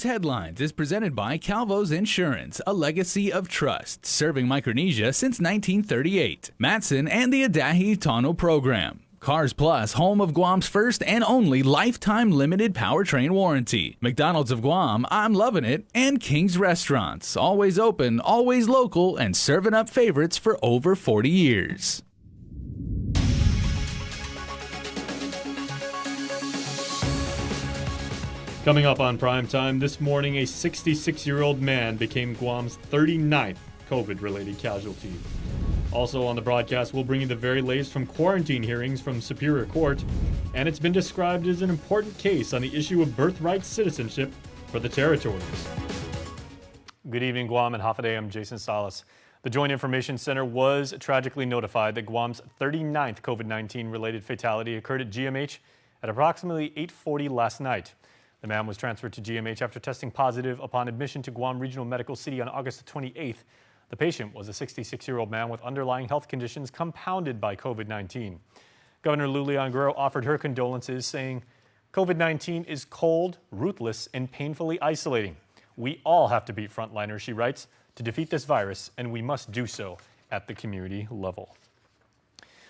Headlines is presented by Calvo's Insurance, a legacy of trust, serving Micronesia since 1938. Matson and the Adahi Tano Program. Cars Plus, home of Guam's first and only lifetime limited powertrain warranty. McDonald's of Guam, I'm loving it. And King's Restaurants, always open, always local, and serving up favorites for over 40 years. Coming up on Primetime this morning, a 66-year-old man became Guam's 39th COVID-related casualty. Also on the broadcast, we'll bring you the very latest from quarantine hearings from Superior Court, and it's been described as an important case on the issue of birthright citizenship for the territories. Good evening, Guam and Hafaday. I'm Jason Salas. The Joint Information Center was tragically notified that Guam's 39th COVID-19 related fatality occurred at GMH at approximately 8:40 last night. The man was transferred to GMH after testing positive upon admission to Guam Regional Medical City on August 28th. The patient was a 66-year-old man with underlying health conditions compounded by COVID-19. Governor Lulian Guerrero offered her condolences, saying, "COVID-19 is cold, ruthless, and painfully isolating. We all have to be frontliners," she writes, "to defeat this virus, and we must do so at the community level."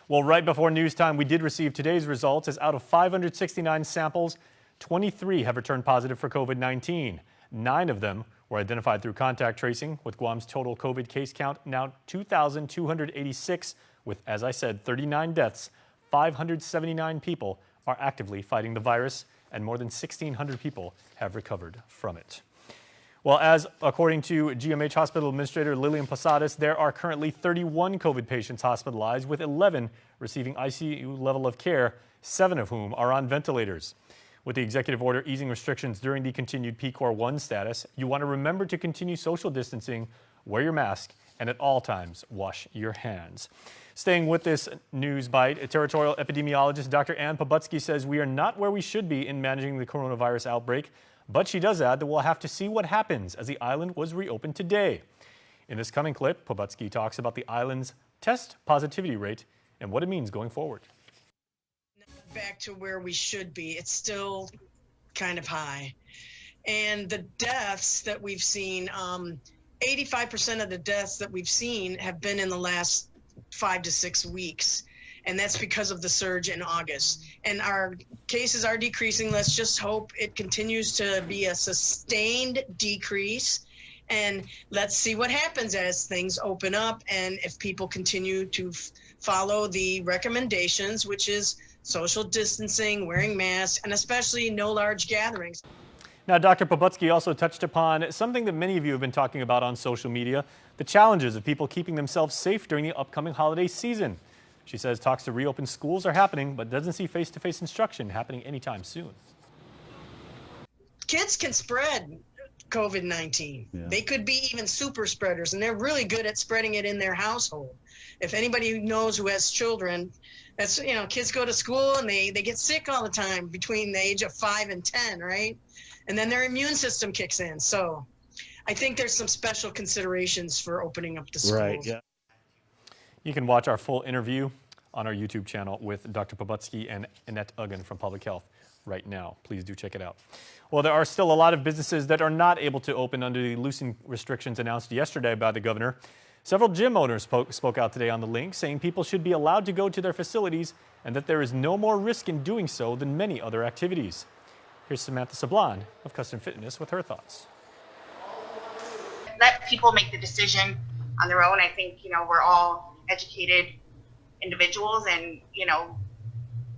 Well, right before news time, we did receive today's results, as out of 569 samples, 23 have returned positive for COVID-19. 9 of them were identified through contact tracing, with Guam's total COVID case count now 2,286, with, as I said, 39 deaths. 579 people are actively fighting the virus, and more than 1,600 people have recovered from it. Well, as according to GMH Hospital Administrator Lillian Posadas, there are currently 31 COVID patients hospitalized, with 11 receiving ICU level of care, 7 of whom are on ventilators. With the executive order easing restrictions during the continued PCOR 1 status, you want to remember to continue social distancing, wear your mask, and at all times, wash your hands. Staying with this news bite, territorial epidemiologist Dr. Ann Pobutsky says we are not where we should be in managing the coronavirus outbreak, but she does add that we'll have to see what happens as the island was reopened today. In this coming clip, Pobutsky talks about the island's test positivity rate and what it means going forward. Back to where we should be. It's still kind of high. And the deaths that we've seen, 85% of the deaths that we've seen have been in the last 5 to 6 weeks. And that's because of the surge in August. And our cases are decreasing. Let's just hope it continues to be a sustained decrease. And let's see what happens as things open up and if people continue to follow the recommendations, which is social distancing, wearing masks, and especially no large gatherings. Now, Dr. Pobutsky also touched upon something that many of you have been talking about on social media, the challenges of people keeping themselves safe during the upcoming holiday season. She says talks to reopen schools are happening, but doesn't see face-to-face instruction happening anytime soon. Kids can spread COVID-19. Yeah. They could be even super spreaders, and they're really good at spreading it in their household. If anybody who knows who has children, that's, kids go to school and they get sick all the time between the age of 5 and 10, right? And then their immune system kicks in. So I think there's some special considerations for opening up the schools. Right, yeah. You can watch our full interview on our YouTube channel with Dr. Pobutsky and Annette Uggan from Public Health right now. Please do check it out. Well, there are still a lot of businesses that are not able to open under the loosened restrictions announced yesterday by the governor. Several gym owners spoke out today on the link, saying people should be allowed to go to their facilities and that there is no more risk in doing so than many other activities. Here's Samantha Sablan of Custom Fitness with her thoughts. Let people make the decision on their own. I think, we're all educated individuals, and,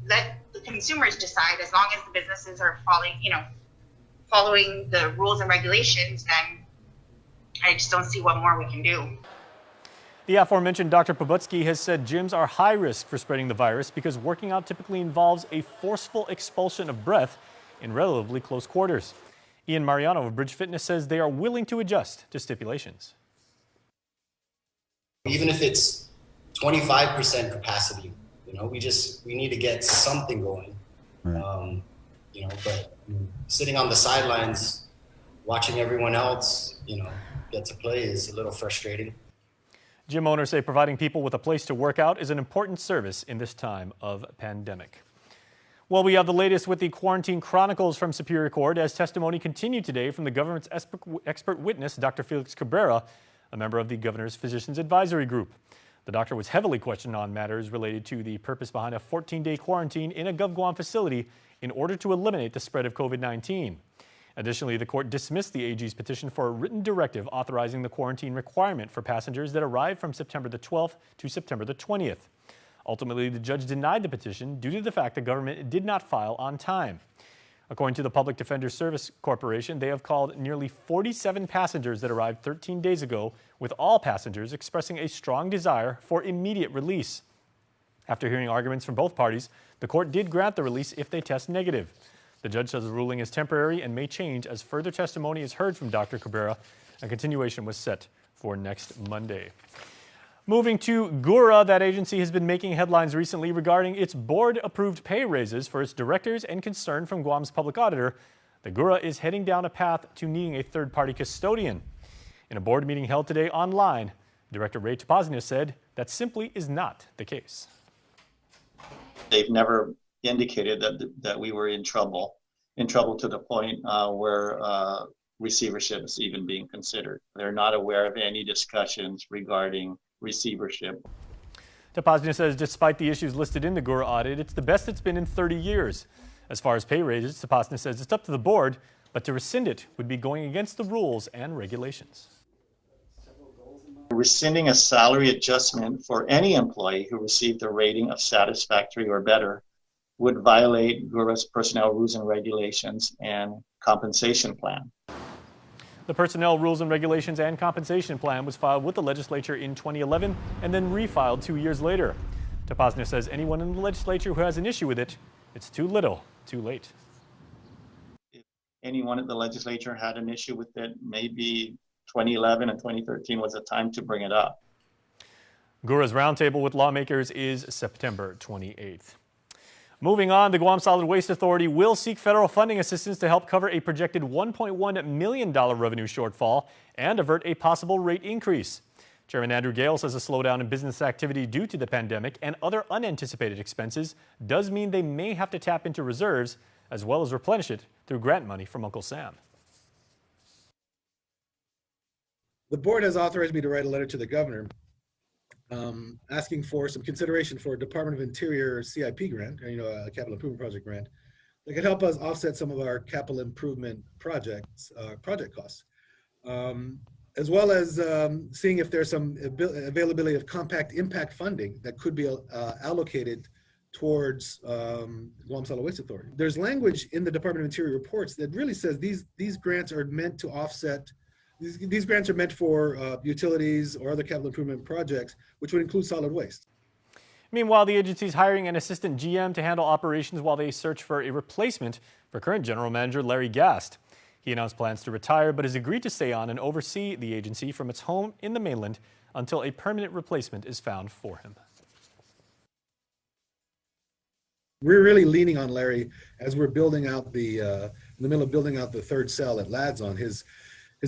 let the consumers decide. As long as the businesses are following the rules and regulations, then I just don't see what more we can do. The aforementioned Dr. Pobutsky has said gyms are high risk for spreading the virus because working out typically involves a forceful expulsion of breath in relatively close quarters. Ian Mariano of Bridge Fitness says they are willing to adjust to stipulations. Even if it's 25% capacity, we need to get something going. Right. But sitting on the sidelines, watching everyone else, get to play is a little frustrating. Gym owners say providing people with a place to work out is an important service in this time of pandemic. Well, we have the latest with the Quarantine Chronicles from Superior Court as testimony continued today from the government's expert witness, Dr. Felix Cabrera, a member of the governor's Physicians Advisory Group. The doctor was heavily questioned on matters related to the purpose behind a 14-day quarantine in a GovGuam facility in order to eliminate the spread of COVID-19. Additionally, the court dismissed the AG's petition for a written directive authorizing the quarantine requirement for passengers that arrived from September the 12th to September the 20th. Ultimately, the judge denied the petition due to the fact the government did not file on time. According to the Public Defender Service Corporation, they have called nearly 47 passengers that arrived 13 days ago, with all passengers expressing a strong desire for immediate release. After hearing arguments from both parties, the court did grant the release if they test negative. The judge says the ruling is temporary and may change as further testimony is heard from Dr. Cabrera. A continuation was set for next Monday. Moving to GURA, that agency has been making headlines recently regarding its board-approved pay raises for its directors and concern from Guam's public auditor. The GURA is heading down a path to needing a third-party custodian. In a board meeting held today online, Director Ray Topaznia said that simply is not the case. They've never indicated that we were in trouble to the point where receivership is even being considered. They're not aware of any discussions regarding receivership. Topaznia says despite the issues listed in the GURA audit, it's the best it's been in 30 years. As far as pay raises, Topaznia says it's up to the board, but to rescind it would be going against the rules and regulations. Rescinding a salary adjustment for any employee who received a rating of satisfactory or better would violate GURA's personnel rules and regulations and compensation plan. The Personnel Rules and Regulations and Compensation Plan was filed with the legislature in 2011 and then refiled 2 years later. Topaznia says anyone in the legislature who has an issue with it, it's too little, too late. If anyone at the legislature had an issue with it, maybe 2011 and 2013 was a time to bring it up. GURA's roundtable with lawmakers is September 28th. Moving on, the Guam Solid Waste Authority will seek federal funding assistance to help cover a projected $1.1 million revenue shortfall and avert a possible rate increase. Chairman Andrew Gale says a slowdown in business activity due to the pandemic and other unanticipated expenses does mean they may have to tap into reserves as well as replenish it through grant money from Uncle Sam. The board has authorized me to write a letter to the governor asking for some consideration for a Department of Interior CIP grant, a capital improvement project grant, that could help us offset some of our capital improvement project costs, as well as seeing if there's some availability of compact impact funding that could be allocated towards Guam Solid Waste Authority. There's language in the Department of Interior reports that really says these grants are meant to offset. These grants are meant for utilities or other capital improvement projects, which would include solid waste. Meanwhile, the agency is hiring an assistant GM to handle operations while they search for a replacement for current general manager Larry Gast. He announced plans to retire, but has agreed to stay on and oversee the agency from its home in the mainland until a permanent replacement is found for him. We're really leaning on Larry as we're building out in the middle of building out the third cell at LADS on his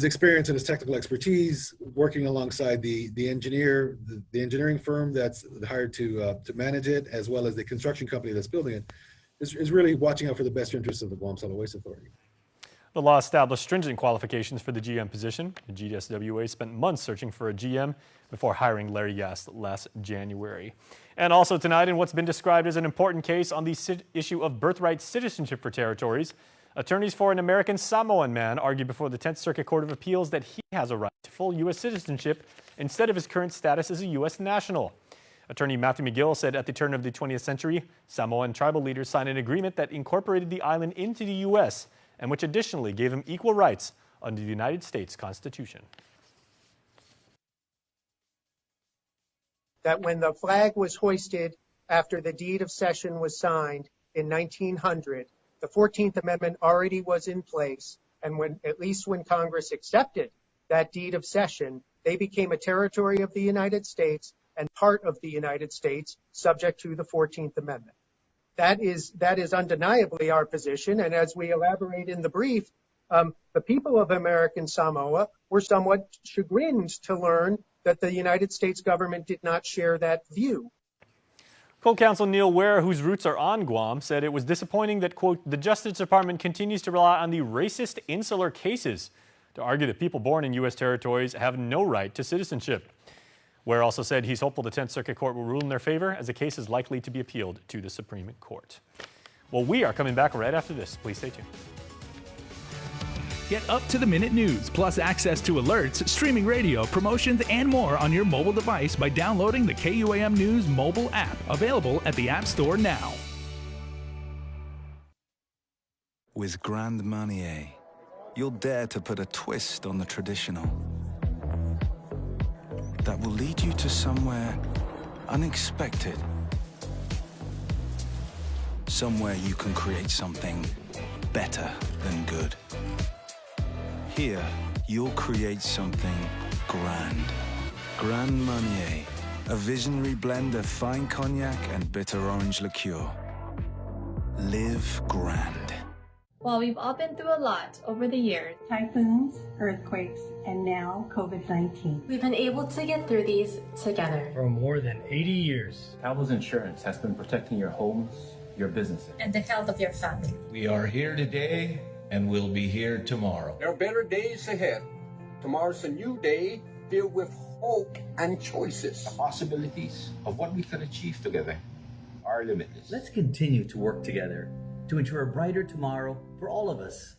experience and his technical expertise, working alongside the engineering firm that's hired to manage it, as well as the construction company that's building it, is really watching out for the best interests of the Guam Solid Waste Authority. The law established stringent qualifications for the GM position. The GSWA spent months searching for a GM before hiring Larry Gast last January. And also tonight, in what's been described as an important case on the issue of birthright citizenship for territories, attorneys for an American Samoan man argued before the 10th Circuit Court of Appeals that he has a right to full U.S. citizenship instead of his current status as a U.S. national. Attorney Matthew McGill said at the turn of the 20th century, Samoan tribal leaders signed an agreement that incorporated the island into the U.S. and which additionally gave him equal rights under the United States Constitution. That when the flag was hoisted after the deed of cession was signed in 1900, the 14th Amendment already was in place, and at least when Congress accepted that deed of cession, they became a territory of the United States and part of the United States, subject to the 14th Amendment. That is undeniably our position, and as we elaborate in the brief, the people of American Samoa were somewhat chagrined to learn that the United States government did not share that view. Co-counsel Neil Ware, whose roots are on Guam, said it was disappointing that, quote, the Justice Department continues to rely on the racist insular cases to argue that people born in U.S. territories have no right to citizenship. Ware also said he's hopeful the 10th Circuit Court will rule in their favor, as the case is likely to be appealed to the Supreme Court. Well, we are coming back right after this. Please stay tuned. Get up-to-the-minute news, plus access to alerts, streaming radio, promotions, and more on your mobile device by downloading the KUAM News mobile app, available at the App Store now. With Grand Marnier, you'll dare to put a twist on the traditional. That will lead you to somewhere unexpected. Somewhere you can create something better than good. Here, you'll create something grand. Grand Marnier, a visionary blend of fine cognac and bitter orange liqueur. Live grand. While we've all been through a lot over the years, typhoons, earthquakes, and now COVID-19, we've been able to get through these together. For more than 80 years, Calvo's Insurance has been protecting your homes, your businesses, and the health of your family. We are here today and we'll be here tomorrow. There are better days ahead. Tomorrow's a new day filled with hope and choices. The possibilities of what we can achieve together are limitless. Let's continue to work together to ensure a brighter tomorrow for all of us.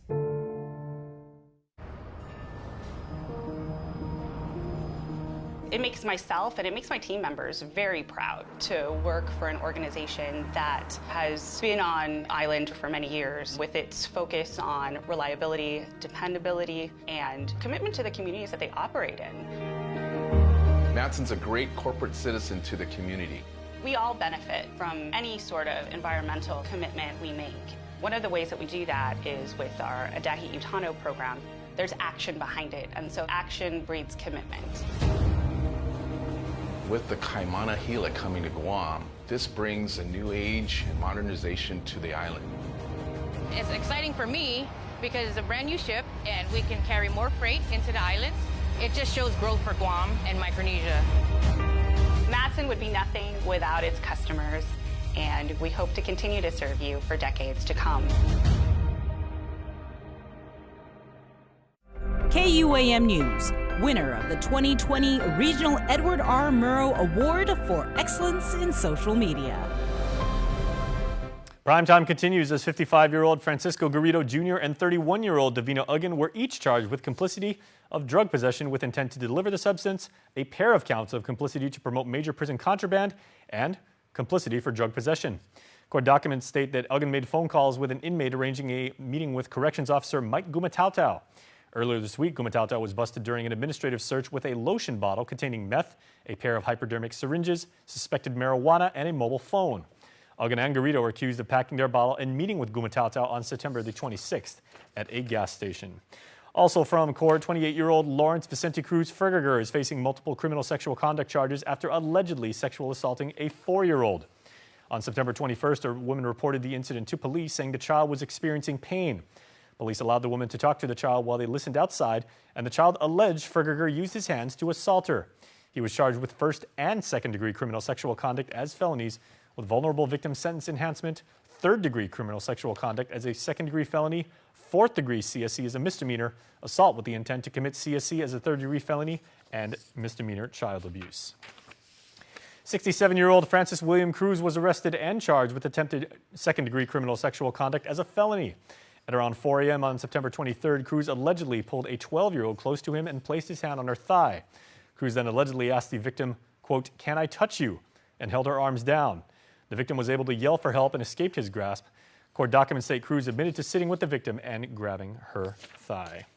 It makes myself and it makes my team members very proud to work for an organization that has been on island for many years with its focus on reliability, dependability, and commitment to the communities that they operate in. Matson's a great corporate citizen to the community. We all benefit from any sort of environmental commitment we make. One of the ways that we do that is with our Adahi Utano program. There's action behind it, and so action breeds commitment. With the Kaimana Hila coming to Guam, this brings a new age and modernization to the island. It's exciting for me because it's a brand new ship and we can carry more freight into the islands. It just shows growth for Guam and Micronesia. Matson would be nothing without its customers, and we hope to continue to serve you for decades to come. KUAM News, winner of the 2020 Regional Edward R. Murrow Award for Excellence in Social Media. Primetime continues as 55-year-old Francisco Garrido Jr. and 31-year-old Davina Uggan were each charged with complicity of drug possession with intent to deliver the substance, a pair of counts of complicity to promote major prison contraband, and complicity for drug possession. Court documents state that Uggan made phone calls with an inmate arranging a meeting with Corrections Officer Mike Gumatautau. Earlier this week, Gumatautau was busted during an administrative search with a lotion bottle containing meth, a pair of hypodermic syringes, suspected marijuana, and a mobile phone. Uggan and Garrido are accused of packing their bottle and meeting with Gumatautau on September the 26th at a gas station. Also from court, 28-year-old Lawrence Vicente Cruz Fergiger is facing multiple criminal sexual conduct charges after allegedly sexual assaulting a 4-year-old. On September 21st, a woman reported the incident to police, saying the child was experiencing pain. Police allowed the woman to talk to the child while they listened outside, and the child alleged Fergiger used his hands to assault her. He was charged with first and second-degree criminal sexual conduct as felonies, with vulnerable victim sentence enhancement, third-degree criminal sexual conduct as a second-degree felony, fourth-degree CSC as a misdemeanor, assault with the intent to commit CSC as a third-degree felony, and misdemeanor child abuse. 67-year-old Francis William Cruz was arrested and charged with attempted second-degree criminal sexual conduct as a felony. At around 4 a.m. on September 23rd, Cruz allegedly pulled a 12-year-old close to him and placed his hand on her thigh. Cruz then allegedly asked the victim, quote, "Can I touch you?" and held her arms down. The victim was able to yell for help and escaped his grasp. Court documents state Cruz admitted to sitting with the victim and grabbing her thigh.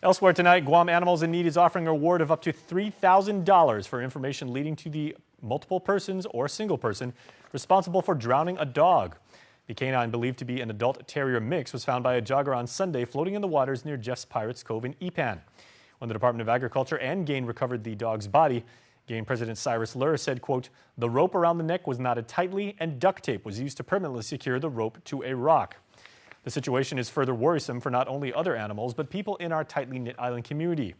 Elsewhere tonight, Guam Animals in Need is offering a reward of up to $3,000 for information leading to the multiple persons or single person responsible for drowning a dog. The canine, believed to be an adult terrier mix, was found by a jogger on Sunday floating in the waters near Jeff's Pirates Cove in Ipan. When the Department of Agriculture and Game recovered the dog's body, Game President Cyrus Lur said, quote, "The rope around the neck was knotted tightly and duct tape was used to permanently secure the rope to a rock." The situation is further worrisome for not only other animals, but people in our tightly knit island community.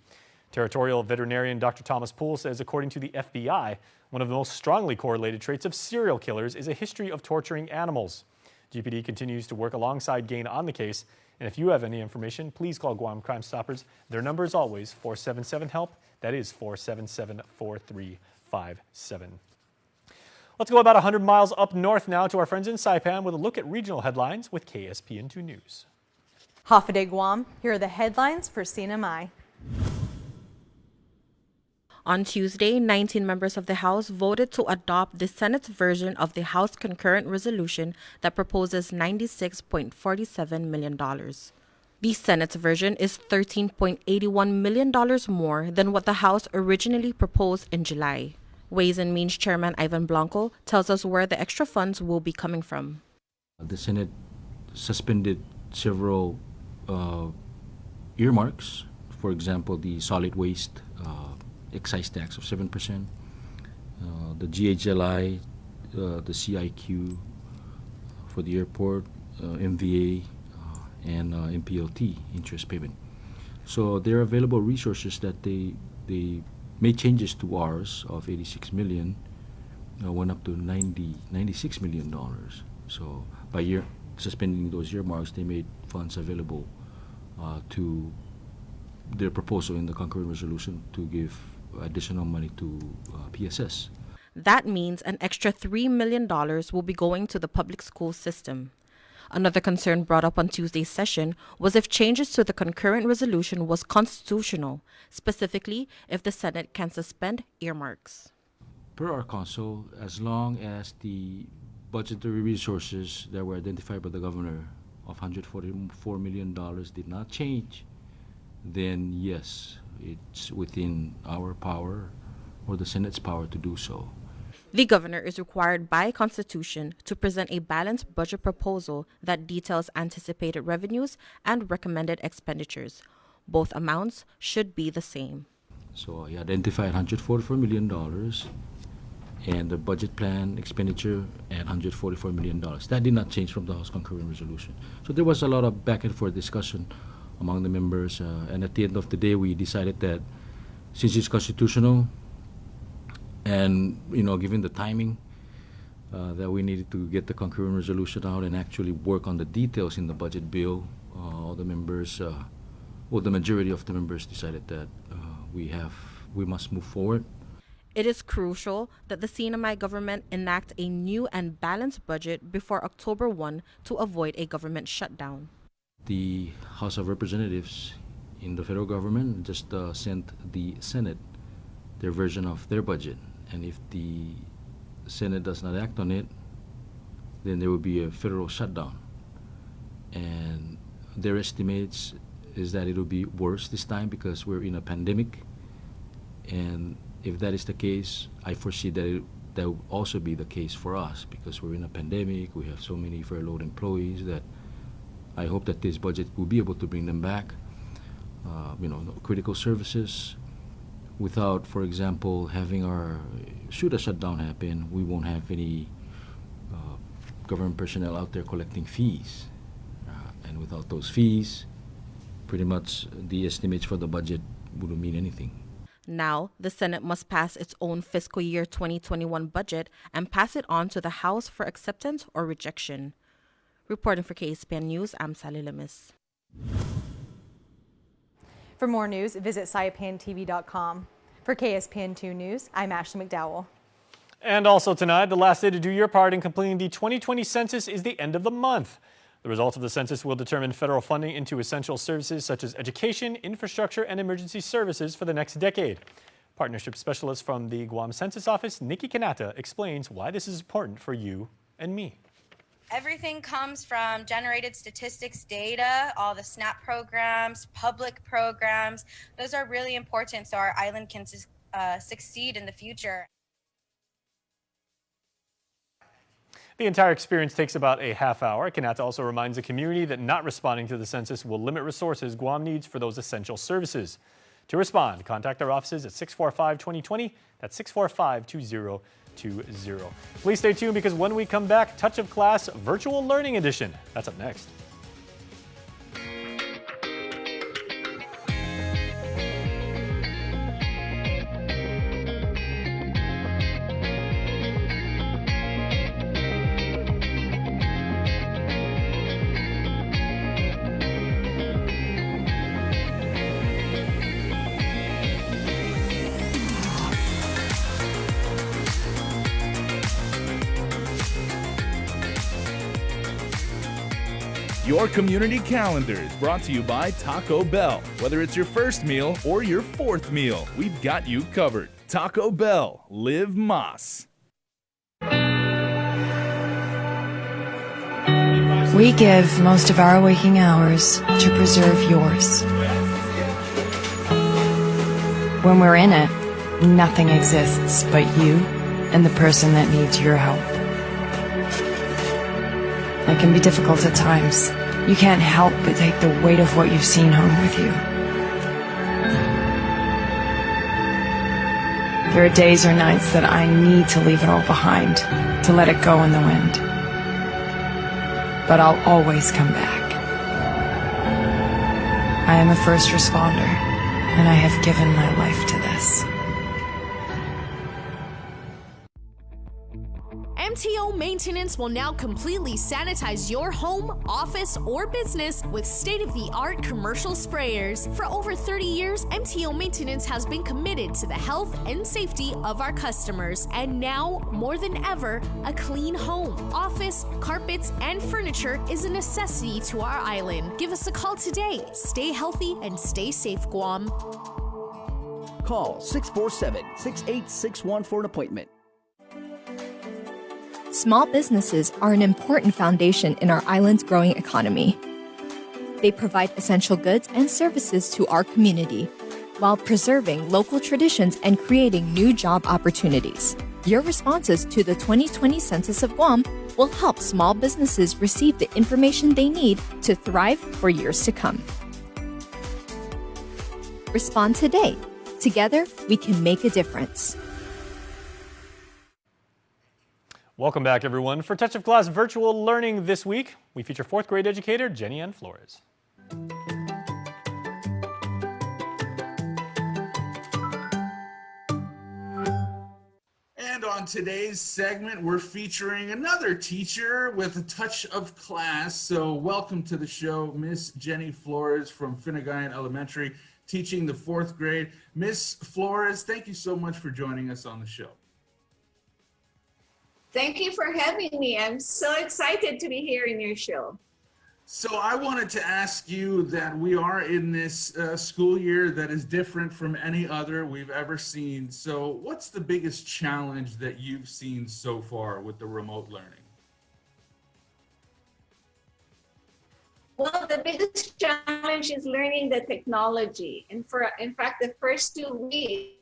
Territorial veterinarian Dr. Thomas Poole says, according to the FBI, one of the most strongly correlated traits of serial killers is a history of torturing animals. GPD continues to work alongside Gain on the case, and if you have any information, please call Guam Crime Stoppers. Their number is always 477-HELP. That is 477-4357. Let's go about 100 miles up north now to our friends in Saipan with a look at regional headlines with KSPN2 News. Hafa Guam, here are the headlines for CNMI. On Tuesday, 19 members of the House voted to adopt the Senate's version of the House concurrent resolution that proposes $96.47 million. The Senate's version is $13.81 million more than what the House originally proposed in July. Ways and Means Chairman Ivan Blanco tells us where the extra funds will be coming from. The Senate suspended several earmarks, for example, the solid waste excise tax of 7%, the GHLI, the CIQ for the airport, MVA, and MPLT, interest payment. So there are available resources that they made changes to ours of $86 million, went up to $96 million. So by suspending those earmarks, they made funds available to their proposal in the concurrent resolution to give additional money to PSS. That means an extra $3 million will be going to the public school system. Another concern brought up on Tuesday's session was if changes to the concurrent resolution was constitutional, specifically if the Senate can suspend earmarks. Per our counsel, as long as the budgetary resources that were identified by the governor of $144 million did not change, then yes, it's within our power or the Senate's power to do so. The governor is required by Constitution to present a balanced budget proposal that details anticipated revenues and recommended expenditures. Both amounts should be the same. So he identified $144 million and the budget plan expenditure at $144 million. That did not change from the House concurrent resolution. So there was a lot of back and forth discussion among the members, and at the end of the day, we decided that since it's constitutional, and given the timing, that we needed to get the concurrent resolution out and actually work on the details in the budget bill, all the members, the majority of the members decided that we must move forward. It is crucial that the CNMI government enact a new and balanced budget before October 1 to avoid a government shutdown. The House of Representatives in the federal government just sent the Senate their version of their budget. And if the Senate does not act on it, then there will be a federal shutdown. And their estimates is that it will be worse this time because we're in a pandemic. And if that is the case, I foresee that that will also be the case for us because we're in a pandemic. We have so many furloughed employees that I hope that this budget will be able to bring them back. Critical services. Without, for example, should a shutdown happen, we won't have any government personnel out there collecting fees. And without those fees, pretty much the estimates for the budget wouldn't mean anything. Now, the Senate must pass its own fiscal year 2021 budget and pass it on to the House for acceptance or rejection. Reporting for KSPN News, I'm Sally Lemis. For more news, visit saipantv.com. For KSPN2 News, I'm Ashley McDowell. And also tonight, the last day to do your part in completing the 2020 census is the end of the month. The results of the census will determine federal funding into essential services such as education, infrastructure, and emergency services for the next decade. Partnership specialist from the Guam Census Office, Nikki Kanata, explains why this is important for you and me. Everything comes from generated statistics data, all the SNAP programs, public programs. Those are really important so our island can succeed in the future. The entire experience takes about a half hour. Kanata also reminds the community that not responding to the census will limit resources Guam needs for those essential services. To respond, contact our offices at 645-2020. That's 645-2020. Please stay tuned because when we come back, Touch of Class Virtual Learning Edition. That's up next. your community calendars, brought to you by Taco Bell. Whether it's your first meal or your fourth meal, we've got you covered. Taco Bell, live Más. We give most of our waking hours to preserve yours. When we're in it, nothing exists but you and the person that needs your help. It can be difficult at times. You can't help but take the weight of what you've seen home with you. There are days or nights that I need to leave it all behind, to let it go in the wind. But I'll always come back. I am a first responder, and I have given my life to this. MTO Maintenance will now completely sanitize your home, office, or business with state-of-the-art commercial sprayers. For over 30 years, MTO Maintenance has been committed to the health and safety of our customers. And now, more than ever, a clean home, office, carpets, and furniture is a necessity to our island. Give us a call today. Stay healthy and stay safe, Guam. Call 647-6861 for an appointment. Small businesses are an important foundation in our island's growing economy. They provide essential goods and services to our community while preserving local traditions and creating new job opportunities. Your responses to the 2020 Census of Guam will help small businesses receive the information they need to thrive for years to come. Respond today. Together, we can make a difference. Welcome back, everyone. For Touch of Class Virtual Learning this week, we feature 4th grade educator Jenny Ann Flores. And on today's segment, we're featuring another teacher with a touch of class. So welcome to the show, Miss Jenny Flores from Finneguyan Elementary, teaching the 4th grade. Miss Flores, thank you so much for joining us on the show. Thank you for having me. I'm so excited to be here in your show. So I wanted to ask you that we are in this school year that is different from any other we've ever seen. So what's the biggest challenge that you've seen so far with the remote learning? Well, the biggest challenge is learning the technology. And in fact, the first 2 weeks,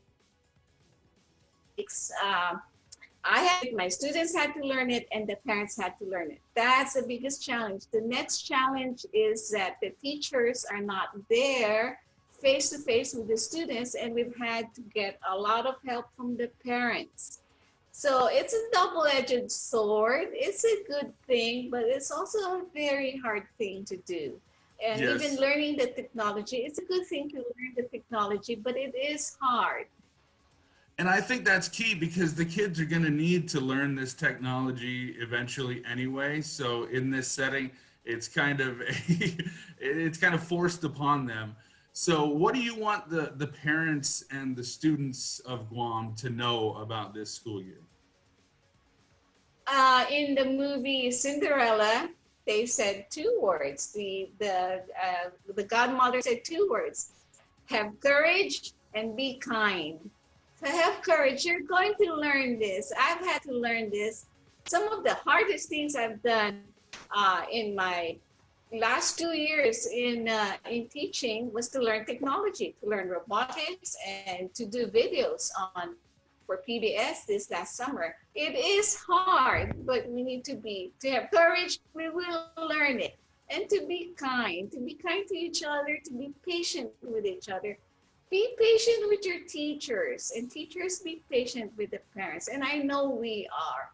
my students had to learn it and the parents had to learn it. That's the biggest challenge. The next challenge is that the teachers are not there face to face with the students, and we've had to get a lot of help from the parents. So it's a double-edged sword. It's a good thing, but it's also a very hard thing to do. And Yes. even learning the technology, it's a good thing to learn the technology, but it is hard. And I think that's key because the kids are going to need to learn this technology eventually anyway. So in this setting, it's kind of forced upon them. So what do you want the parents and the students of Guam to know about this school year? In the movie Cinderella, they said 2 words. The godmother said 2 words: have courage and be kind. So have courage. You're going to learn this. I've had to learn this. Some of the hardest things I've done in my last 2 years in teaching was to learn technology, to learn robotics, and to do videos for PBS this last summer. It is hard, but we need to have courage. We will learn it. And to be kind to each other, to be patient with each other. Be patient with your teachers, and teachers be patient with the parents. And I know we are.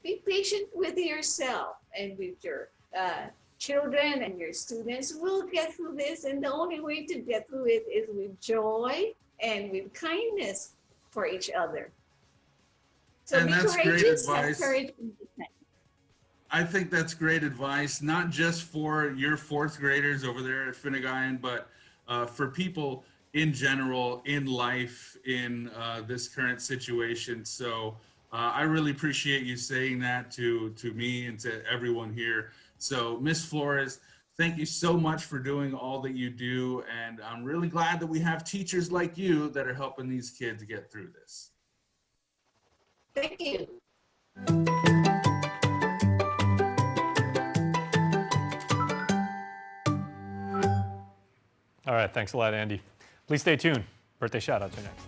Be patient with yourself and with your children and your students. We'll get through this, and the only way to get through it is with joy and with kindness for each other. So And be that's great courageous, have advice. courage, and be kind. I think that's great advice, not just for your 4th graders over there at Finneguyan, but for people in general, in life, in this current situation. So I really appreciate you saying that to me and to everyone here. So Miss Flores, thank you so much for doing all that you do. And I'm really glad that we have teachers like you that are helping these kids get through this. Thank you. All right, thanks a lot, Andy. Please stay tuned. Birthday shout-outs are next.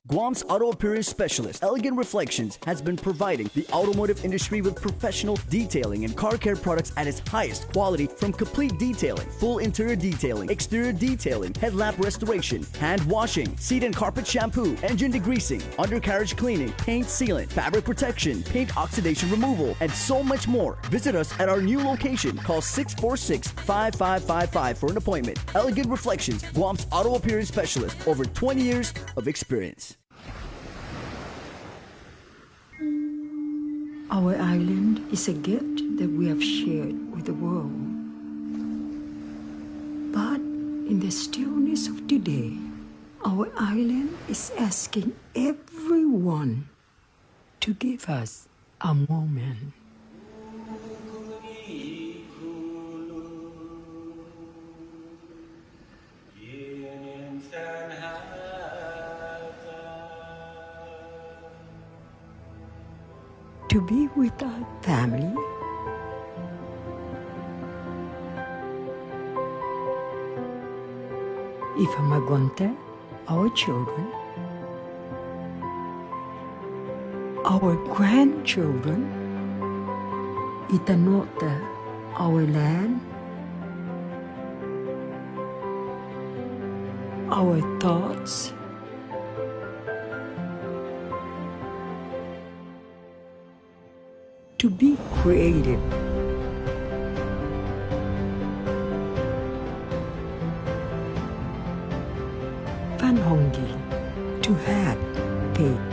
Guam's auto appearance specialist, Elegant Reflections, has been providing the automotive industry with professional detailing and car care products at its highest quality, from complete detailing, full interior detailing, exterior detailing, headlamp restoration, hand washing, seat and carpet shampoo, engine degreasing, undercarriage cleaning, paint sealant, fabric protection, paint oxidation removal, and so much more. Visit us at our new location. Call 646-5555 for an appointment. Elegant Reflections, Guam's auto appearance specialist, over 20 years of experience. Our island is a gift that we have shared with the world. But in the stillness of today, our island is asking everyone to give us a moment. To be with our family, Ifamagonte, our children, our grandchildren, Itanote, our land, our thoughts, to be creative, Panhongi, to have faith,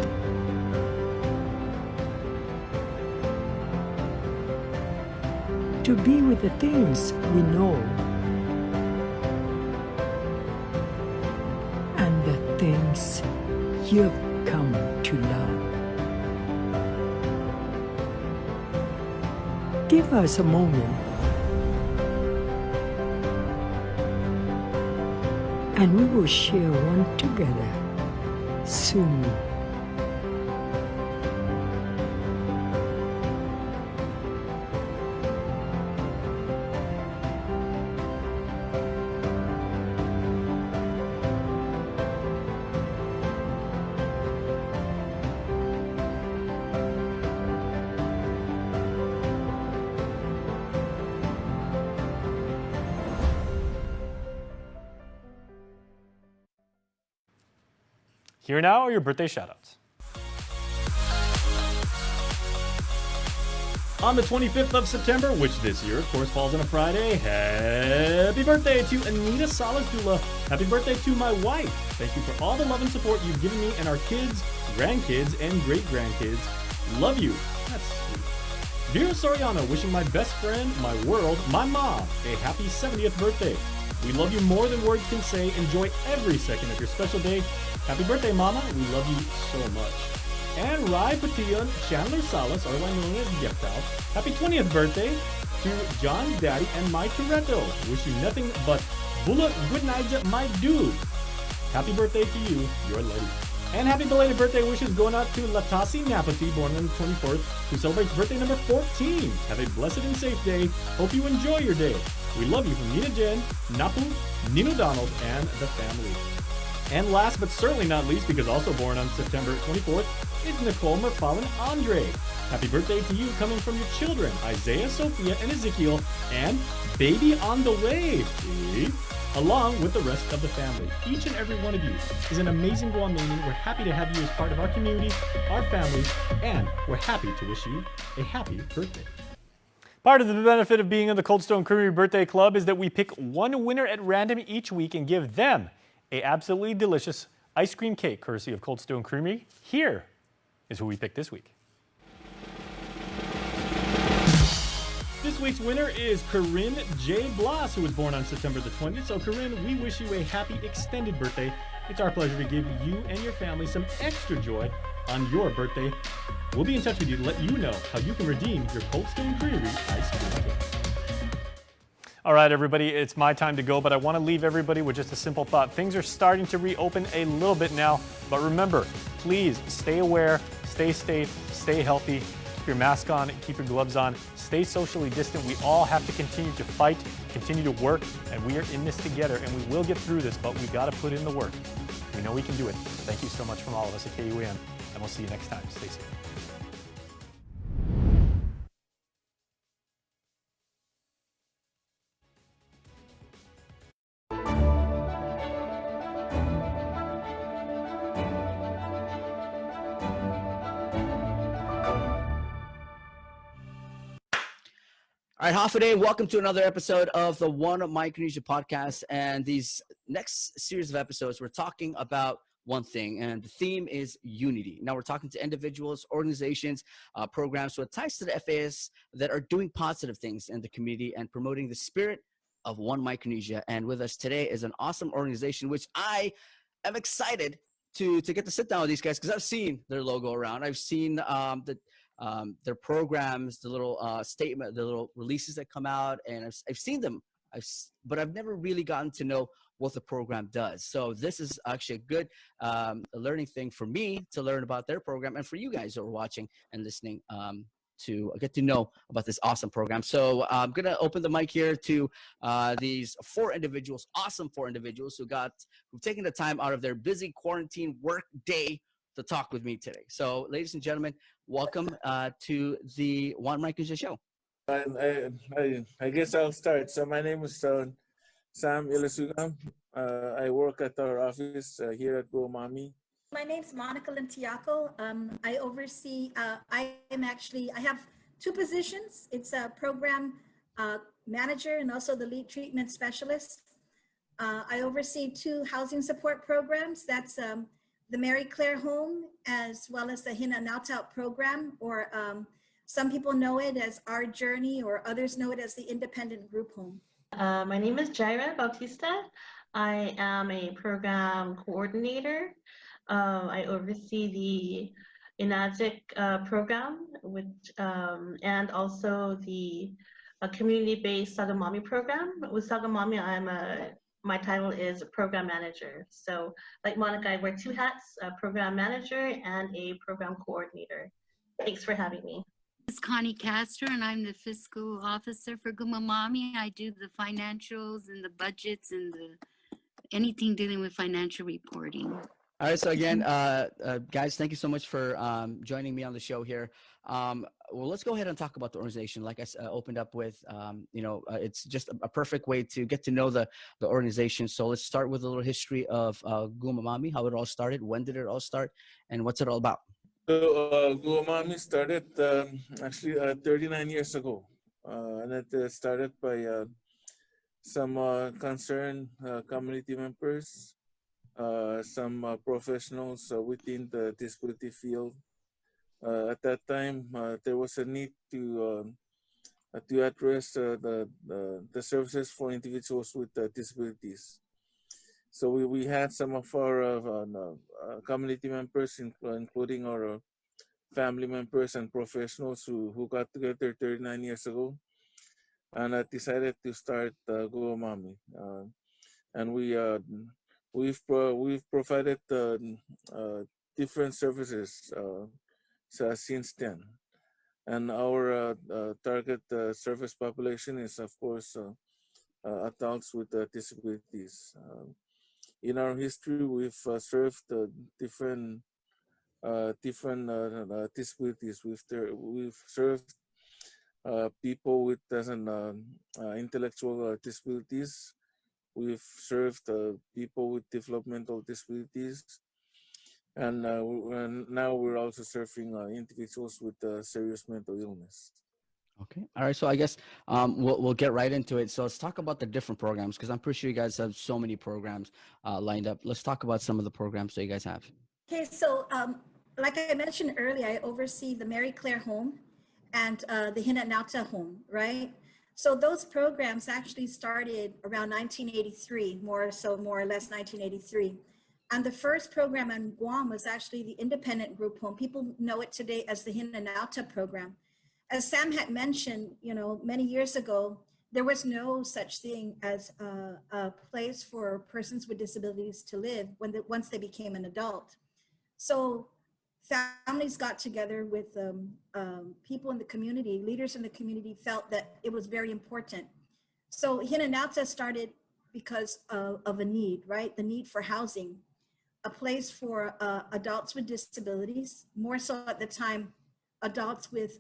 to be with the things we know and the things you've come to love. Give us a moment, and we will share one together soon. Here now are your birthday shout-outs. On the 25th of September, which this year, of course, falls on a Friday, happy birthday to Anita Salasdula. Happy birthday to my wife. Thank you for all the love and support you've given me and our kids, grandkids, and great-grandkids. Love you. That's sweet. Vera Soriano wishing my best friend, my world, my mom, a happy 70th birthday. We love you more than words can say. Enjoy every second of your special day. Happy birthday, Mama. We love you so much. And Rai Patilon, Chandler Salas, or known as Geptal. Happy 20th birthday to John's daddy and my Toretto. Wish you nothing but bullet good night, my dude. Happy birthday to you, your lady. And happy belated birthday wishes going out to Latasi Napati, born on the 24th, who celebrates birthday number 14. Have a blessed and safe day. Hope you enjoy your day. We love you from Nina Jen, Napu, Nino Donald, and the family. And last but certainly not least, because also born on September 24th, is Nicole Merfallen Andre. Happy birthday to you coming from your children, Isaiah, Sophia, and Ezekiel, and baby on the way, see? Along with the rest of the family. Each and every one of you is an amazing Guamanian. We're happy to have you as part of our community, our family, and we're happy to wish you a happy birthday. Part of the benefit of being in the Cold Stone Creamery Birthday Club is that we pick one winner at random each week and give them a absolutely delicious ice cream cake courtesy of Cold Stone Creamery. Here is who we picked this week. This week's winner is Corinne J. Bloss, who was born on September the 20th. So Corinne, we wish you a happy extended birthday. It's our pleasure to give you and your family some extra joy on your birthday. We'll be in touch with you to let you know how you can redeem your Cold Stone Creamery ice cream cake. All right, everybody, it's my time to go, but I want to leave everybody with just a simple thought. Things are starting to reopen a little bit now, but remember, please stay aware, stay safe, stay healthy, keep your mask on, keep your gloves on, stay socially distant. We all have to continue to fight, continue to work, and we are in this together, and we will get through this, but we got to put in the work. We know we can do it. Thank you so much from all of us at KUAM, and we'll see you next time. Stay safe. All right, Hafaday, welcome to another episode of the One Micronesia podcast. And these next series of episodes, we're talking about one thing, and the theme is unity. Now, we're talking to individuals, organizations, programs, so it ties to the FAS that are doing positive things in the community and promoting the spirit of One Micronesia. And with us today is an awesome organization, which I am excited to get to sit down with these guys because I've seen their logo around. I've seen their programs, the little statement, the little releases that come out, and I've seen them, but I've never really gotten to know what the program does. So this is actually a good learning thing for me to learn about their program, and for you guys that are watching and listening to get to know about this awesome program. So I'm going to open the mic here to these awesome four individuals who've taken the time out of their busy quarantine work day to talk with me today. So ladies and gentlemen, welcome to the One Micronesia show. I guess I'll start. So my name is Sam Ilasugam. I work at our office here at GUAM. My name's Monica Lentiaco. I oversee, I have two positions. It's a program manager and also the lead treatment specialist. I oversee two housing support programs. That's the Mary Claire Home, as well as the Hina Nautout program, or some people know it as Our Journey, or others know it as the Independent Group Home. My name is Jaira Bautista. I am a program coordinator. I oversee the INAGIC program, and also the community-based Sagamami program. With Sagamami, my title is program manager. So like Monica, I wear two hats, a program manager and a program coordinator. Thanks for having me. This is Connie Castro, and I'm the fiscal officer for Gumamami. I do the financials and the budgets and anything dealing with financial reporting. All right, so again, guys, thank you so much for joining me on the show here. Well, let's go ahead and talk about the organization. Like I opened up with, it's just a perfect way to get to know the organization. So let's start with a little history of Gumamami, how it all started, when did it all start, and what's it all about? So Gumamami started actually 39 years ago, and it started by some concerned community members, some professionals within the disability field. At that time, there was a need to address the services for individuals with disabilities. So we had some of our community members, including our family members and professionals who got together 39 years ago, and decided to start Gumamami. And we've provided different services since then. And our target service population is, of course, adults with disabilities. In our history, we've served different disabilities. We've served people with intellectual disabilities. We've served people with developmental disabilities. And now we're also serving individuals with serious mental illness. Okay. All right. So I guess we'll get right into it. So let's talk about the different programs, because I'm pretty sure you guys have so many programs lined up. Let's talk about some of the programs that you guys have. Okay, so like I mentioned earlier, I oversee the Mary Claire Home, and the Hinanauta home, right? So those programs actually started around 1983, more or less 1983. And the first program in Guam was actually the independent group home. People know it today as the Hinanauta program. As Sam had mentioned, many years ago, there was no such thing as a place for persons with disabilities to live once they became an adult. So families got together with people in the community, leaders in the community felt that it was very important. So Hinanauta started because of a need, right? The need for housing, a place for adults with disabilities, more so at the time, adults with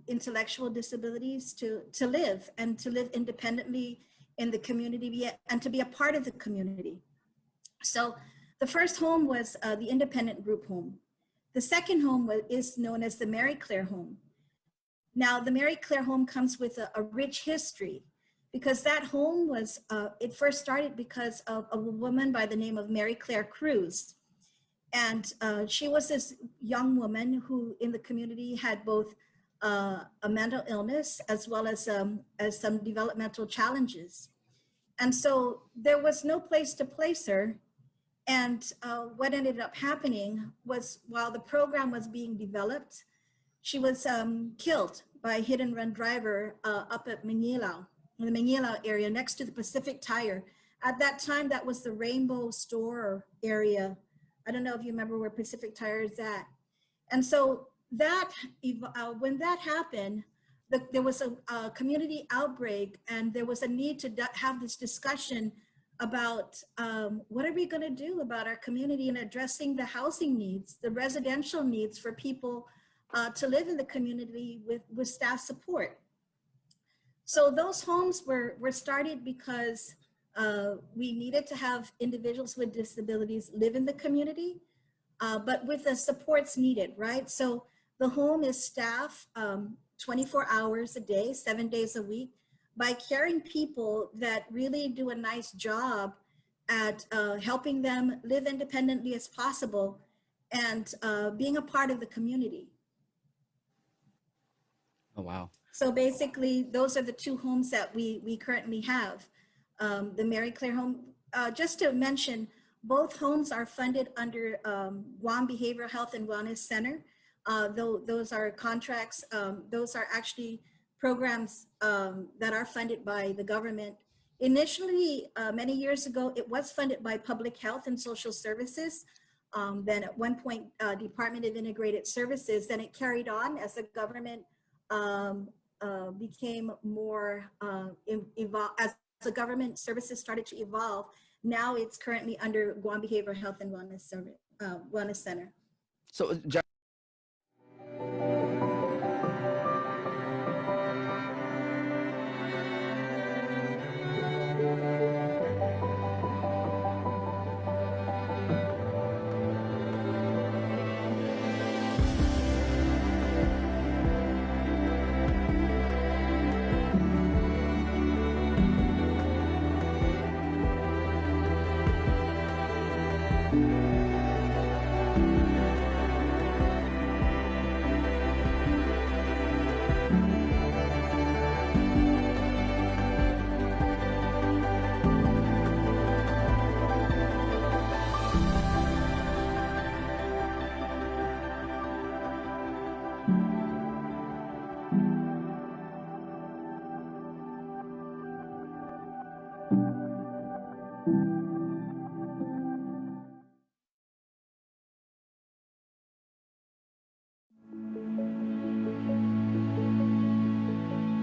intellectual disabilities to live and to live independently in the community and to be a part of the community. So the first home was the independent group home. The second home is known as the Mary Claire home. Now the Mary Claire home comes with a rich history because that home was, it first started because of a woman by the name of Mary Claire Cruz. And she was this young woman who in the community had both a mental illness as well as some developmental challenges. And so there was no place to place her. And what ended up happening was while the program was being developed, she was killed by a hit and run driver up at Manilao, in the Manilao area next to the Pacific Tire. At that time, that was the Rainbow Store area. I don't know if you remember where Pacific Tire is at. And so that when that happened, there was a community outbreak and there was a need to have this discussion about what are we going to do about our community and addressing the housing needs, the residential needs for people to live in the community with staff support. So those homes were started because we needed to have individuals with disabilities live in the community, but with the supports needed, right? So the home is staffed 24 hours a day, 7 days a week, by caring people that really do a nice job at helping them live independently as possible and being a part of the community. Oh, wow. So basically, those are the two homes that we currently have. The Mary Claire home, just to mention, both homes are funded under Guam Behavioral Health and Wellness Center. Those are contracts, those are actually programs that are funded by the government. Initially, many years ago, it was funded by Public Health and Social Services. Then at one point, Department of Integrated Services, then it carried on as the government became more evolved, as the government services started to evolve. Now it's currently under Guam Behavioral Health and Wellness Center. So,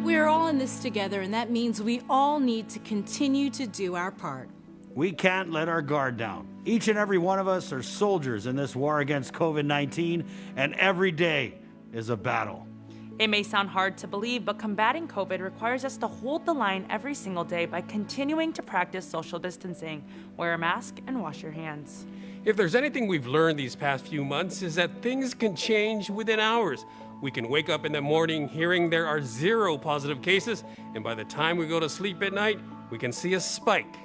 We're all in this together, and that means we all need to continue to do our part. We can't let our guard down. Each and every one of us are soldiers in this war against COVID-19, and every day is a battle. It may sound hard to believe, but combating COVID requires us to hold the line every single day by continuing to practice social distancing, wear a mask, and wash your hands. If there's anything we've learned these past few months is that things can change within hours. We can wake up in the morning hearing there are 0 positive cases, and by the time we go to sleep at night, we can see a spike.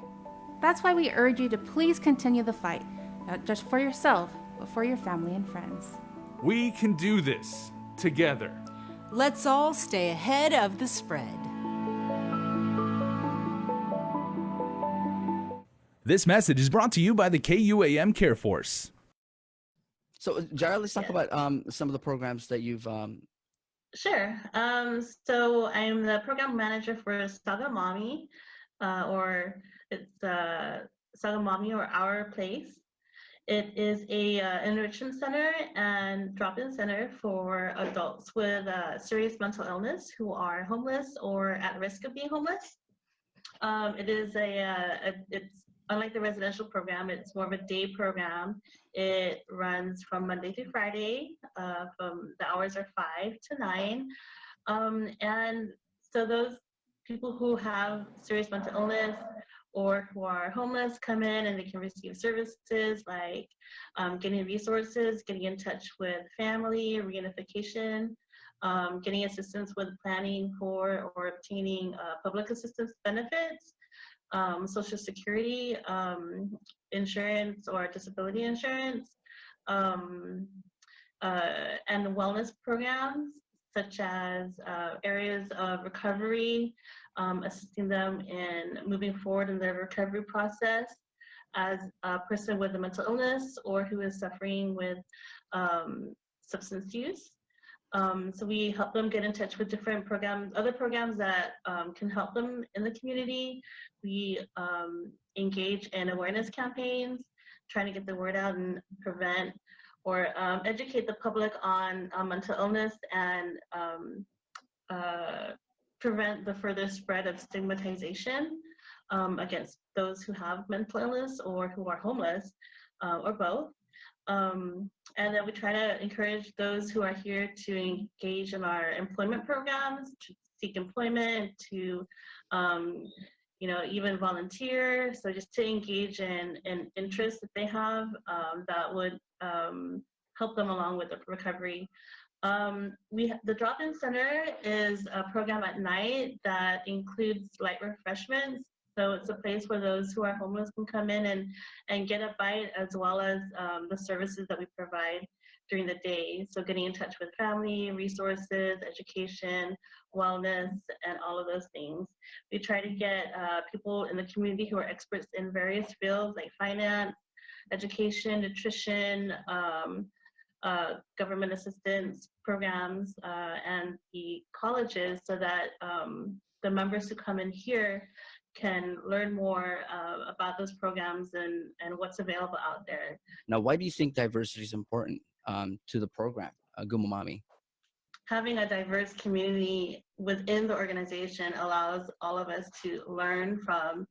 That's why we urge you to please continue the fight, not just for yourself, but for your family and friends. We can do this together. Let's all stay ahead of the spread. This message is brought to you by the KUAM Care Force. So, Jara, let's talk about some of the programs that you've. Sure. So I'm the program manager for Saga Mommy, or it's Saga Mommy or Our Place. It is a enrichment center and drop-in center for adults with serious mental illness who are homeless or at risk of being homeless. It is it's unlike the residential program, it's more of a day program. It runs from Monday through Friday. From the hours are 5 to 9. And so those people who have serious mental illness or who are homeless come in and they can receive services like getting resources, getting in touch with family, reunification, getting assistance with planning for or obtaining public assistance benefits, Social Security, insurance or disability insurance, and wellness programs such as areas of recovery, assisting them in moving forward in their recovery process as a person with a mental illness or who is suffering with substance use. So we help them get in touch with different programs, other programs that can help them in the community. We engage in awareness campaigns, trying to get the word out and prevent or educate the public on mental illness and prevent the further spread of stigmatization against those who have mental illness or who are homeless, or both. And then we try to encourage those who are here to engage in our employment programs, to seek employment, to even volunteer. So just to engage in interests that they have that would help them along with the recovery. The drop-in center is a program at night that includes light refreshments. So it's a place where those who are homeless can come in and get a bite, as well as the services that we provide during the day. So getting in touch with family, resources, education, wellness, and all of those things. We try to get people in the community who are experts in various fields like finance, education, nutrition, government assistance programs, and the colleges, so that the members who come in here can learn more about those programs and what's available out there. Now, why do you think diversity is important to the program, Gumamami? Having a diverse community within the organization allows all of us to learn from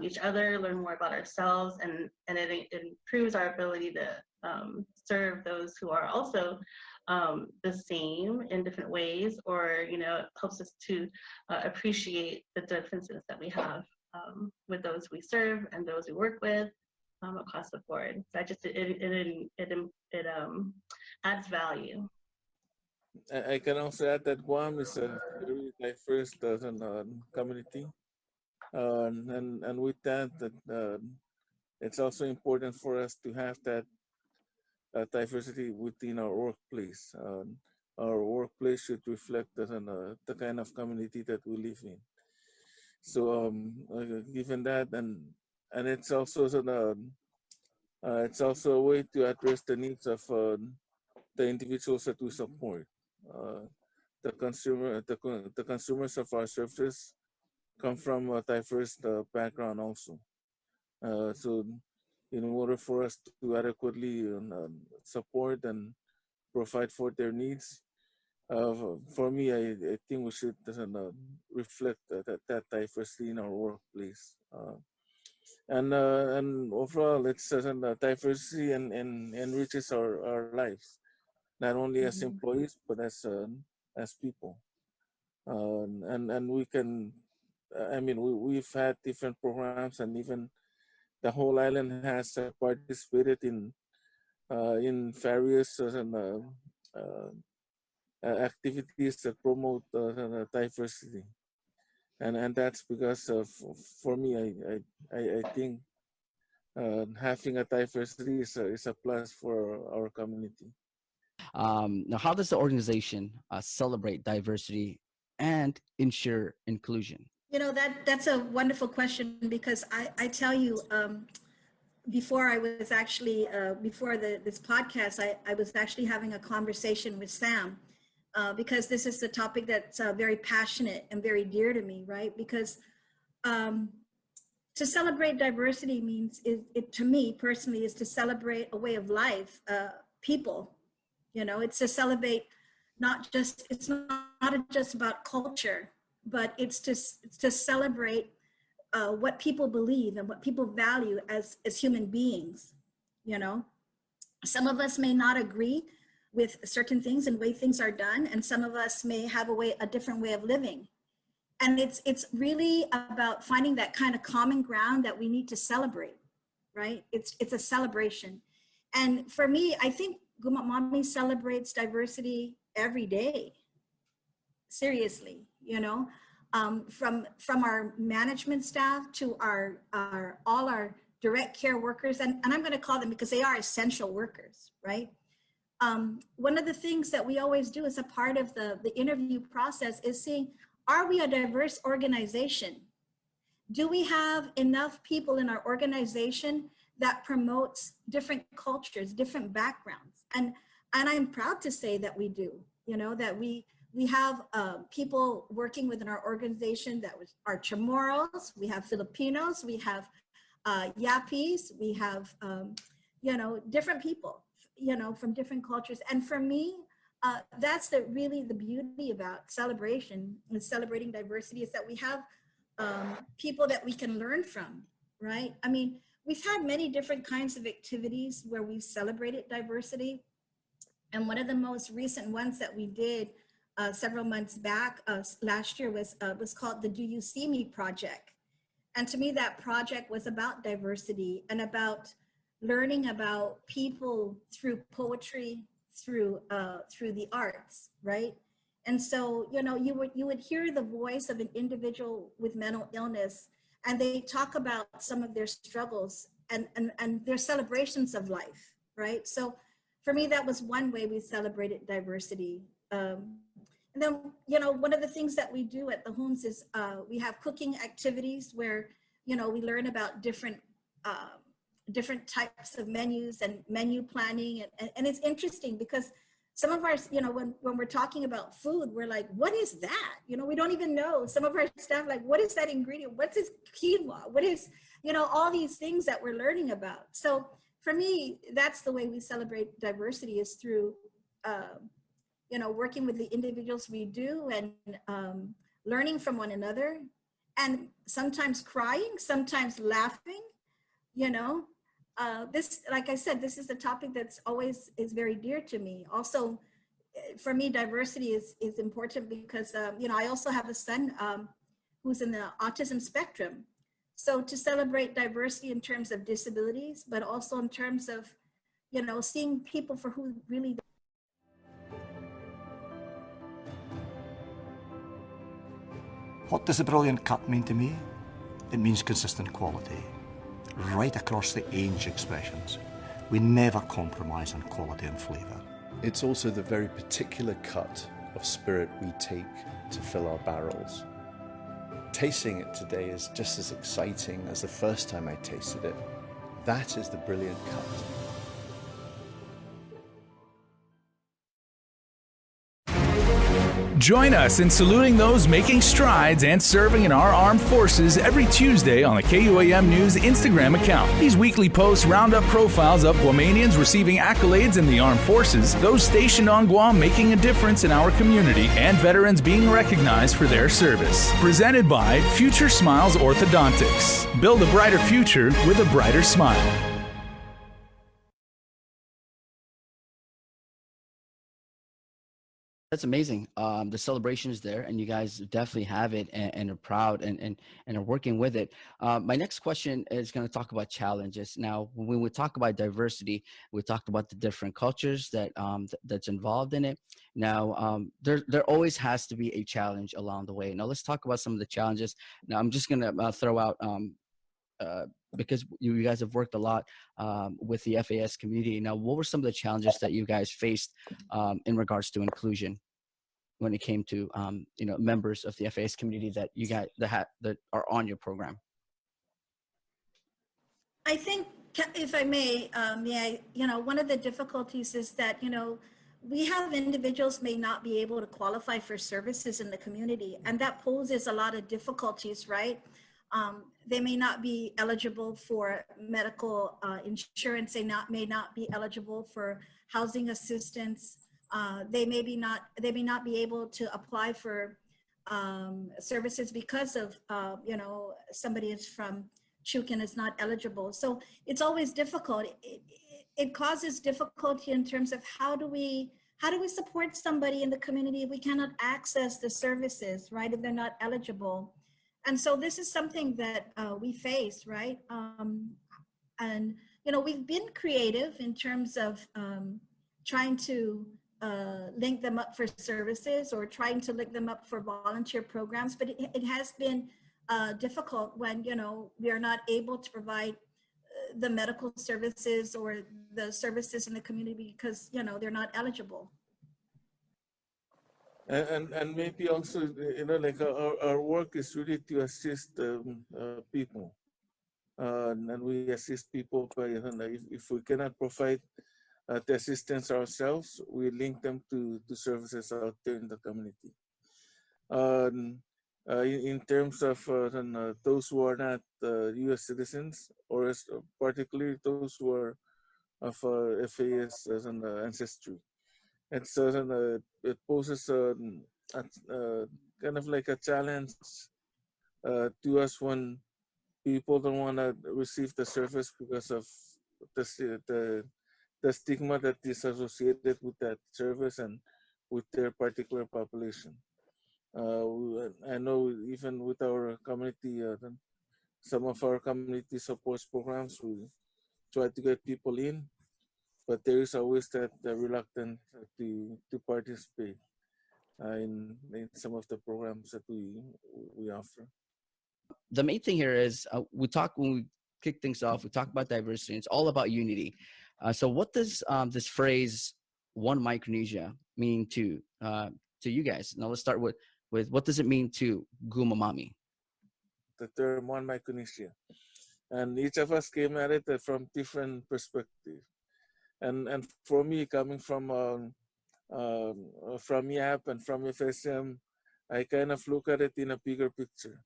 each other, learn more about ourselves, and it improves our ability to serve those who are also the same in different ways, or it helps us to appreciate the differences that we have with those we serve and those we work with across the board. So it adds value. I can also add that Guam is a very diverse community, and with that, it's also important for us to have that diversity within our workplace. Our workplace should reflect the kind of community that we live in. So, given that, and it's also a way to address the needs of the individuals that we support. The consumers of our services come from a diverse background also. So in order for us to adequately support and provide for their needs, for me, I think we should reflect that diversity in our workplace. And overall, it's diversity and enriches our lives, not only as employees but as people. And we can, we've had different programs, and even the whole island has participated in various activities that promote diversity, and that's because of, for me, I think having a diversity is a plus for our community. Now, how does the organization celebrate diversity and ensure inclusion? You know, that's a wonderful question, because I tell you, before I was actually, before this podcast, I was actually having a conversation with Sam, because this is a topic that's very passionate and very dear to me, right? Because to celebrate diversity means, to me personally, is to celebrate a way of life, people. You know, it's to celebrate it's not just about culture, but it's to celebrate what people believe and what people value as human beings. You know, some of us may not agree with certain things and way things are done, and some of us may have a different way of living. And it's really about finding that kind of common ground that we need to celebrate, right? It's a celebration. And for me, I think Gumamami celebrates diversity every day. Seriously, you know, from our management staff to all our direct care workers, and I'm going to call them, because they are essential workers, right? One of the things that we always do as a part of the interview process is seeing, are we a diverse organization? Do we have enough people in our organization that promotes different cultures, different backgrounds? And I'm proud to say that we do, you know, that we have people working within our organization that are Chamorros, we have Filipinos, we have Yapis, we have, you know, different people, you know, from different cultures. And for me, that's really the beauty about celebration and celebrating diversity, is that we have people that we can learn from, right? I mean, we've had many different kinds of activities where we've celebrated diversity. And one of the most recent ones that we did several months back, last year, was called the Do You See Me Project. And to me, that project was about diversity and about learning about people through poetry, through the arts, right? And so, you know, you would hear the voice of an individual with mental illness, and they talk about some of their struggles and their celebrations of life, right? So for me, that was one way we celebrated diversity. And then, you know, one of the things that we do at the homes is we have cooking activities where, you know, we learn about different types of menus and menu planning. And it's interesting because some of our, you know, when we're talking about food, we're like, what is that? You know, we don't even know. Some of our staff like, what is that ingredient? What's this quinoa? What is, you know, all these things that we're learning about. So for me, that's the way we celebrate diversity, is through, you know, working with the individuals we do and learning from one another, and sometimes crying, sometimes laughing, you know. This, like I said, this is a topic that's always is very dear to me. Also, for me, diversity is important because, you know, I also have a son who's in the autism spectrum. So to celebrate diversity in terms of disabilities, but also in terms of, you know, seeing people for who really. What does the brilliant cut mean to me? It means consistent quality. Right across the age expressions. We never compromise on quality and flavour. It's also the very particular cut of spirit we take to fill our barrels. Tasting it today is just as exciting as the first time I tasted it. That is the brilliant cut. Join us in saluting those making strides and serving in our armed forces every Tuesday on the KUAM News Instagram account. These weekly posts round up profiles of Guamanians receiving accolades in the armed forces, those stationed on Guam making a difference in our community, and veterans being recognized for their service. Presented by Future Smiles Orthodontics. Build a brighter future with a brighter smile. That's amazing. The celebration is there, and you guys definitely have it and are proud and are working with it. My next question is going to talk about challenges. Now, when we talk about diversity, we talked about the different cultures that's involved in it. Now, there always has to be a challenge along the way. Now, let's talk about some of the challenges. Now, I'm just going to throw out because you guys have worked a lot with the FAS community. Now, what were some of the challenges that you guys faced in regards to inclusion when it came to members of the FAS community that you guys that are on your program? I think, if I may, one of the difficulties is that, we have individuals may not be able to qualify for services in the community, and that poses a lot of difficulties, right? They may not be eligible for medical insurance. They may not be eligible for housing assistance. They may not be able to apply for services because of, somebody is from Chuk and is not eligible. So it's always difficult. It causes difficulty in terms of how do we support somebody in the community if we cannot access the services, right, if they're not eligible. And so this is something that we face, right? And, we've been creative in terms of trying to link them up for services or trying to link them up for volunteer programs, but it has been difficult when, we are not able to provide the medical services or the services in the community because, they're not eligible. And maybe also, like our work is really to assist people. And we assist people by, if we cannot provide the assistance ourselves, we link them to services out there in the community. In terms of those who are not U.S. citizens, or particularly those who are of FAS ancestry, and so it poses kind of like a challenge to us when people don't want to receive the service because of the stigma that is associated with that service and with their particular population. I know even with our community, some of our community support programs, we try to get people in, but there is always that reluctance to participate in some of the programs that we offer. The main thing here is when we kick things off, we talk about diversity. It's all about unity. So what does this phrase "One Micronesia" mean to you guys? Now let's start with what does it mean to Gumamami? The term "One Micronesia," and each of us came at it from different perspectives. And for me, coming from YAP and from FSM, I kind of look at it in a bigger picture,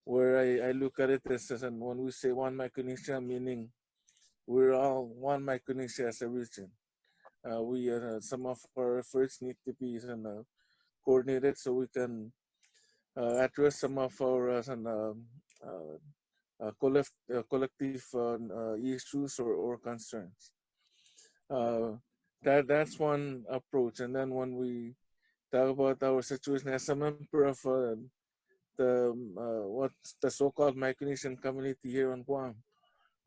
where I look at it as when we say one Micronesia, meaning we're all one Micronesia as a region. Some of our efforts need to be coordinated so we can address some of our collective issues or concerns. That's one approach. And then when we talk about our situation as a member of what's the so-called Micronesian community here on Guam,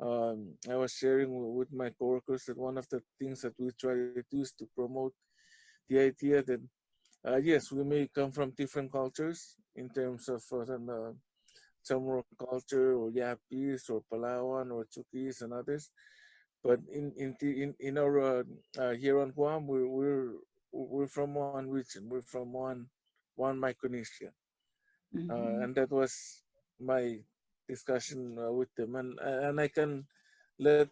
I was sharing with my coworkers that one of the things that we try to do is to promote the idea that yes, we may come from different cultures in terms of Chamorro culture or Yapis or Palawan or Chukis and others, but in our here on Guam, we're from one region. We're from one Micronesia, and that was my discussion with them. And I can let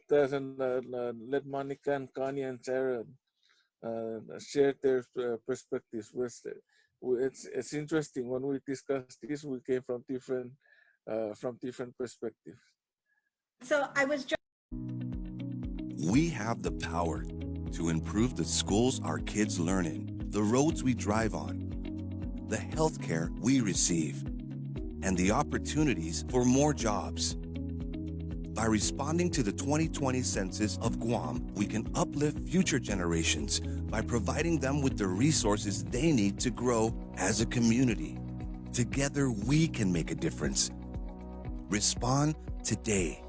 Monica and Connie and Sarah share their perspectives with it. It's interesting when we discussed this, we came from different perspectives. So I was just we have the power to improve the schools our kids learn in, the roads we drive on, the healthcare we receive, and the opportunities for more jobs. By responding to the 2020 census of Guam, we can uplift future generations by providing them with the resources they need to grow as a community. Together, we can make a difference. Respond today.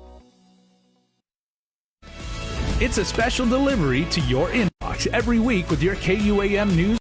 It's a special delivery to your inbox every week with your KUAM news